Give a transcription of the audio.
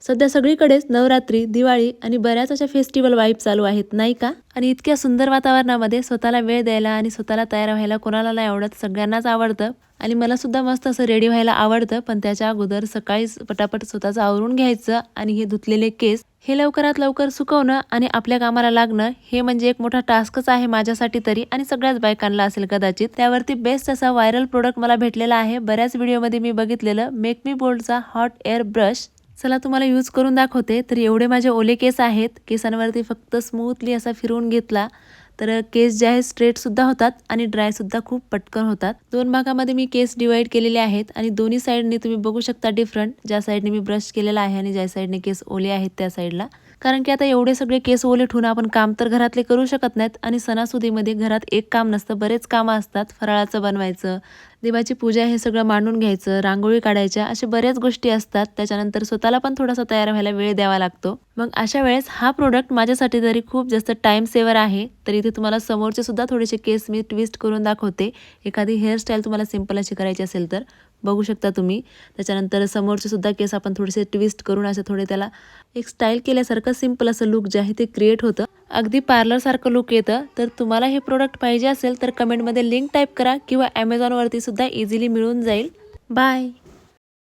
सध्या सगळीकडेच नवरात्री, दिवाळी आणि बऱ्याच अशा फेस्टिवल वाईब चालू आहेत नाही का? आणि इतक्या सुंदर वातावरणामध्ये स्वतःला वेळ द्यायला आणि स्वतःला तयार व्हायला कोणाला नाही आवडत, सगळ्यांनाच आवडतं. आणि मला सुद्धा मस्त असं रेडी व्हायला आवडतं, पण त्याच्या अगोदर सकाळीच पटापट स्वतःचं आवरून घ्यायचं आणि हे धुतलेले केस हे लवकरात लवकर सुकवणं आणि आपल्या कामाला लागणं हे म्हणजे एक मोठा टास्कच आहे माझ्यासाठी तरी, आणि सगळ्याच बायकांना असेल कदाचित. त्यावरती बेस्ट असा व्हायरल प्रोडक्ट मला भेटलेला आहे. बऱ्याच व्हिडिओमध्ये मी बघितलेलं मेक मी बोल्डचा हॉट एअर ब्रश. चला तुम्हाला यूज करून दाखवते. तर एवढे माझे ओले केस आहेत, केसांवरती फक्त स्मूथली असा फिरवून घेतला तर केस जे आहेत स्ट्रेटसुद्धा होतात आणि ड्रायसुद्धा खूप पटकन होतात. 2 भागामध्ये मी केस डिवाइड केलेले आहेत आणि दोन्ही साईडने तुम्ही बघू शकता डिफरंट, ज्या साईडने मी ब्रश केलेला आहे आणि ज्या साईडने केस ओले आहेत त्या साईडला. कारण की आता एवढे सगळे केस ओले ठेवून आपण काम तर घरातले करू शकत नाहीत आणि सणासुदीमध्ये घरात एक काम नसतं, बरेच कामं असतात. फराळाचं बनवायचं, देवाची पूजा हे सगळं मांडून घ्यायचं, रांगोळी काढायच्या, अशा बऱ्याच गोष्टी असतात. त्याच्यानंतर स्वतःला पण थोडासा तयार व्हायला वेळ द्यावा लागतो. मग अशा वेळेस हा प्रोडक्ट माझ्यासाठी तरी खूप जास्त टाइम सेवर आहे. तर इथे तुम्हाला समोरचे सुद्धा थोडेसे केस मी ट्विस्ट करून दाखवते. एखादी हेअरस्टाईल तुम्हाला सिंपल अशी करायची असेल तर बघू शकता तुम्ही. त्याच्यानंतर समोरचे सुद्धा केस आपण थोडेसे ट्विस्ट करून असे थोडे त्याला एक स्टाईल केल्यासारखं सिंपल असं लुक जे आहे ते क्रिएट होतं. अगदी पार्लरसारखं लुक येतं. तर तुम्हाला हे प्रोडक्ट पाहिजे असेल तर कमेंटमध्ये लिंक टाईप करा किंवा ॲमेझॉनवरती सुद्धा इझिली मिळून जाईल. बाय.